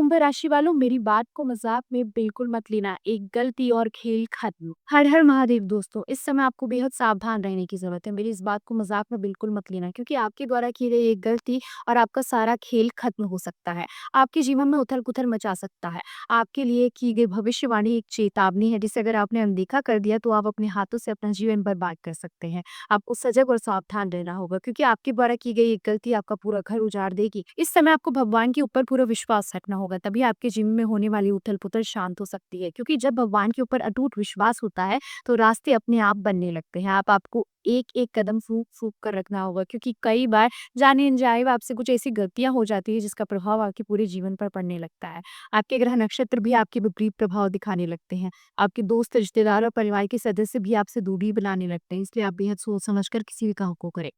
कुंभ राशि वालों, मेरी बात को मजाक में बिल्कुल मत लेना। एक गलती और खेल खत्म। हर हर महादेव दोस्तों, इस समय आपको बेहद सावधान रहने की जरूरत है। मेरी इस बात को मजाक में बिल्कुल मत लेना, क्योंकि आपके द्वारा की गई एक गलती और आपका सारा खेल खत्म हो सकता है। आपके जीवन में उथल पुथल मचा सकता है। आपके लिए की गई भविष्यवाणी एक चेतावनी है, जिसे अगर आपने अनदेखा कर दिया तो आप अपने हाथों से अपना जीवन बर्बाद कर सकते हैं। आपको सजग और सावधान रहना होगा, क्योंकि आपके द्वारा की गई एक गलती आपका पूरा घर उजाड़ देगी। इस समय आपको भगवान के ऊपर पूरा विश्वास रखना होगा, तभी आपके जीवन में होने वाली उथल-पुथल शांत हो सकती है। क्योंकि जब भगवान के ऊपर अटूट विश्वास होता है, तो रास्ते अपने आप बनने लगते हैं। आप आपको एक-एक कदम फूँक-फूँक कर रखना होगा, क्योंकि कई बार जाने-अनजाने में आपसे कुछ ऐसी गलतियाँ हो जाती हैं, जिसका प्रभाव आपके पूरे जीवन पर पड़ने लगता है। आपके ग्रह नक्षत्र भी आपके विपरीत प्रभाव दिखाने लगते हैं। आपके दोस्त, रिश्तेदार और परिवार के सदस्य भी आपसे दूरी बनाने लगते हैं, इसलिए आप बेहद सोच समझ कर किसी भी काम को करें।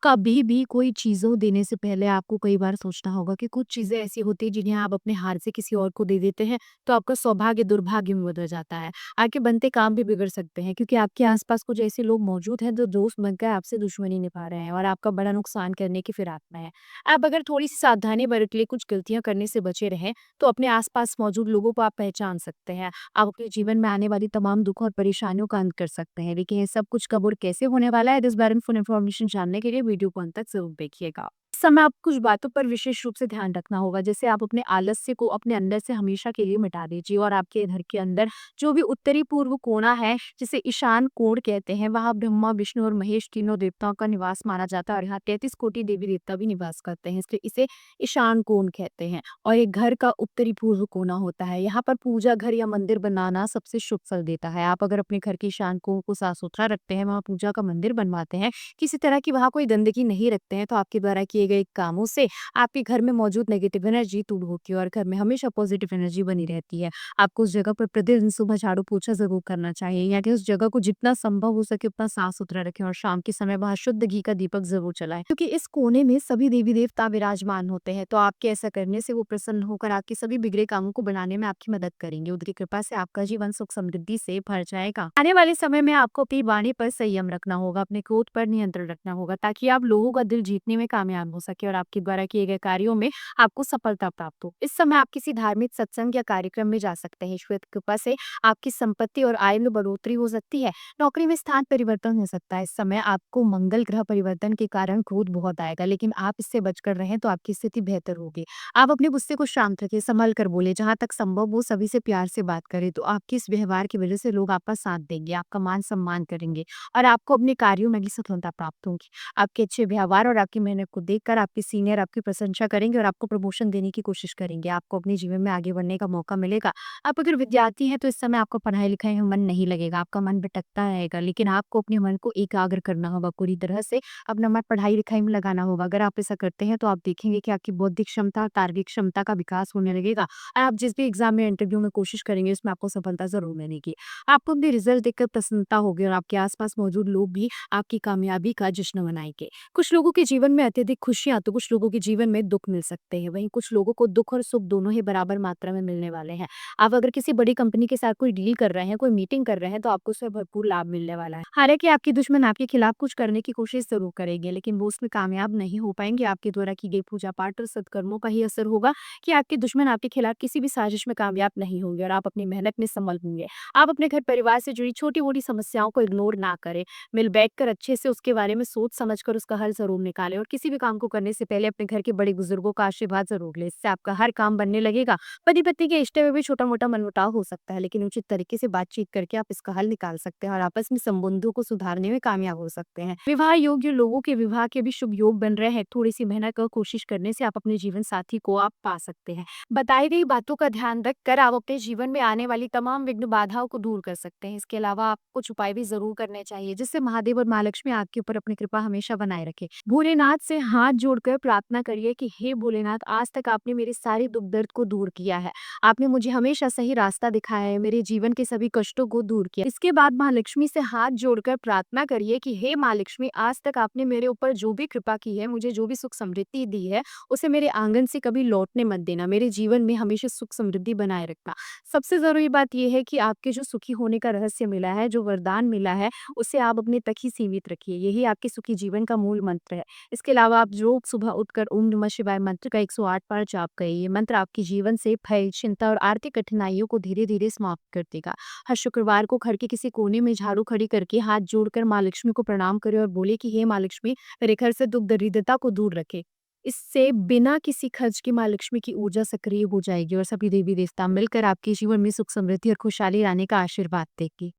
कभी भी कोई चीज़ों देने से पहले आपको कई बार सोचना होगा, कि कुछ चीज़ें ऐसी होती हैं जिन्हें आप अपने हार से किसी और को दे देते हैं, तो आपका सौभाग्य दुर्भाग्य में बदल जाता है। आपके बनते काम भी बिगड़ सकते हैं, क्योंकि आपके आस-पास कुछ ऐसे लोग मौजूद हैं जो दोस्त बनकर आपसे दुश्मनी निभा रहे हैं और आपका बड़ा नुकसान करने की फिराक में हैं। आप अगर थोड़ी-सी सावधानी बरत लें, कुछ गलतियाँ करने से बचे रहें, तो अपने आस-पास मौजूद लोगों को आप पहचान सकते हैं। आप अपने जीवन में आने वाली तमाम दुःख और परेशानियों का अंत कर सकते हैं। लेकिन ये सब कुछ कब और कैसे होने वाला है, इस बारे में फुल इन्फॉर्मेशन जानने के लिए वीडियो को अंत तक ज़रूर देखिएगा। इस समय आपको कुछ बातों पर विशेष रूप से ध्यान रखना होगा, जैसे आप अपने आलस्य को अपने अंदर से हमेशा के लिए मिटा दीजिए और आपके घर के अंदर जो भी उत्तरी पूर्व कोना है, जिसे ईशान कोण कहते हैं, वहाँ ब्रह्मा, विष्णु और महेश तीनों देवताओं का निवास माना जाता है और यहाँ 33 कोटि देवी देवता भी निवास करते हैं, इसलिए इसे ईशान कोण कहते हैं। और एक घर का उत्तरी पूर्व कोना होता है, यहाँ पर पूजा घर या मंदिर बनाना सबसे शुभ फल देता है। आप अगर अपने घर के ईशान कोण को साफ सुथरा रखते हैं, वहाँ पूजा का मंदिर बनवाते हैं, किसी तरह की वहाँ कोई गंदगी नहीं रखते हैं, तो आपके द्वारा किए गए कामों से आपके घर में मौजूद नेगेटिव एनर्जी दूर होती है और घर में हमेशा पॉजिटिव एनर्जी बनी रहती है। आपको उस जगह पर प्रतिदिन सुबह झाड़ू पोछा ज़रूर करना चाहिए, या कि उस जगह को जितना संभव हो सके उतना साफ-सुथरा रखें और शाम के समय वहाँ शुद्ध घी का दीपक ज़रूर जलाएँ, क्योंकि इस कोने में सभी देवी-देवता विराजमान होते हैं, तो आपके ऐसा करने से वो प्रसन्न होकर आपके सभी बिगड़े कामों को बनाने में आपकी मदद करेंगे। उनकी कृपा से आपका जीवन सुख समृद्धि से भर जाएगा। आने वाले समय में आपको अपनी वाणी पर संयम रखना होगा, अपने क्रोध पर नियंत्रण रखना होगा, ताकि आप लोगों का दिल जीतने में कामयाब हो सके और आपके द्वारा किए गए कार्यों में आपको सफलता प्राप्त हो। इस समय आप किसी धार्मिक सत्संग या कार्यक्रम में जा सकते हैं। ईश्वर की कृपा से आपकी संपत्ति और आय में बढ़ोतरी हो सकती है। नौकरी में स्थान परिवर्तन हो सकता है। इस समय आपको मंगल ग्रह परिवर्तन के कारण क्रोध बहुत आएगा, लेकिन आप इससे बचकर रहें तो आपकी स्थिति बेहतर होगी। आप अपने गुस्से को शांत रखें, संभल कर बोले, जहाँ तक संभव हो सभी से प्यार से बात करें, तो आपके इस व्यवहार की वजह से लोग आपका साथ देंगे, आपका मान सम्मान करेंगे और आपको अपने कार्यों में भी सफलता प्राप्त होगी। आपके अच्छे व्यवहार और आपकी मेहनत को देखकर आपके सीनियर आपकी प्रशंसा करेंगे और आपको प्रमोशन देने की कोशिश करेंगे। आपको अपने जीवन में आगे बढ़ने का मौका मिलेगा। आप अगर विद्यार्थी हैं, तो इस समय आपका पढ़ाई-लिखाई में मन नहीं लगेगा, आपका मन भटकता रहेगा, लेकिन आपको अपने मन को एकाग्र करना होगा, पूरी तरह से अपना मन पढ़ाई-लिखाई में लगाना होगा। अगर आप ऐसा करते हैं, तो आप देखेंगे कि आपकी बौद्धिक क्षमता, तार्किक क्षमता का विकास होने लगेगा और आप जिस भी एग्ज़ाम में, इंटरव्यू में कोशिश करेंगे, उसमें आपको सफलता ज़रूर मिलेगी। आपको अपने रिज़ल्ट देखकर प्रसन्नता होगी और आपके आस-पास मौजूद लोग भी आपकी कामयाबी का जश्न मनाएँगे। कुछ लोगों के जीवन में अत्यधिक खुशियाँ, तो कुछ लोगों के जीवन में दुःख मिल सकते हैं। वहीं कुछ लोगों को दुःख और सुख दोनों ही बराबर मात्रा में मिलने वाले हैं। आप अगर किसी बड़ी कंपनी के साथ कोई डील कर रहे हैं, कोई मीटिंग कर रहे हैं, तो आपको उससे भरपूर लाभ मिलने वाला है। हालाँकि आपके दुश्मन आपके खिलाफ कुछ करने की कोशिश ज़रूर करेंगे, लेकिन वो उसमें कामयाब नहीं हो पाएँगे। आपके द्वारा की गई पूजा-पाठ और सत्कर्मों का ही असर होगा, कि आपके दुश्मन आपके खिलाफ किसी भी साजिश में कामयाब नहीं होंगे और आप अपनी मेहनत में सफल होंगे। आप अपने घर परिवार से जुड़ी छोटी-मोटी समस्याओं को इग्नोर ना करें। मिल बैठकर अच्छे से उसके बारे में सोच समझकर उसका हल ज़रूर निकालें और किसी भी काम को करने से पहले अपने घर के बड़े बुजुर्गों का आशीर्वाद ज़रूर लें। इससे आपका हर काम बनने लगेगा। पति-पत्नी के रिश्ते में भी छोटा-मोटा मनमुटाव हो सकता है, लेकिन उचित तरीके से बातचीत करके आप इसका हल निकाल सकते हैं और आपस में संबंधों को सुधारने में कामयाब हो सकते हैं। विवाह योग्य लोगों के विवाह के भी शुभ योग बन रहे हैं। थोड़ी-सी मेहनत और कोशिश करने से आप अपने जीवन साथी को आप पा सकते हैं। बताई गई बातों का ध्यान रखकर आप अपने जीवन में आने वाली तमाम विघ्न बाधाओं को दूर कर सकते हैं। इसके अलावा आपको कुछ उपाय भी ज़रूर करने चाहिए, जिससे महादेव और माँ लक्ष्मी आपके ऊपर अपनी कृपा हमेशा बनाए रखें। भोलेनाथ से हाथ जोड़कर प्रार्थना करिए कि हे भोलेनाथ, आज तक आपने मेरे सारे दुःख दर्द को दूर किया है। आपने मुझे हमेशा सही रास्ता दिखाया है, मेरे जीवन के सभी कष्टों को दूर किया। इसके बाद माँ लक्ष्मी से हाथ जोड़कर प्रार्थना करिए कि हे माँ लक्ष्मी, आज तक आपने मेरे ऊपर जो भी कृपा की है, मुझे जो भी सुख समृद्धि दी है, उसे मेरे आंगन से कभी लौटने मत देना। मेरे जीवन में हमेशा सुख समृद्धि बनाए रखना। सबसे ज़रूरी बात ये है कि आपके जो सुखी होने का रहस्य मिला है, जो वरदान मिला है, उसे आप अपने तक ही सीमित रखिए। यही आपके सुखी जीवन का मूल मंत्र है। इसके अलावा आप रोज सुबह उठकर ओम नमः शिवाय मंत्र का 108 बार जाप करें। ये मंत्र आपके जीवन से भय, चिंता और आर्थिक कठिनाइयों को धीरे-धीरे समाप्त कर देगा। हर शुक्रवार को घर के किसी कोने में झाड़ू खड़ी करके हाथ जोड़कर माँ लक्ष्मी को प्रणाम करें और बोले कि हे माँ लक्ष्मी, मेरे घर से दुख दरिद्रता को दूर रखें। इससे बिना किसी खर्च के माँ लक्ष्मी की ऊर्जा सक्रिय हो जाएगी और सभी देवी-देवता मिलकर आपके जीवन में सुख, समृद्धि और खुशहाली लाने का आशीर्वाद देंगे।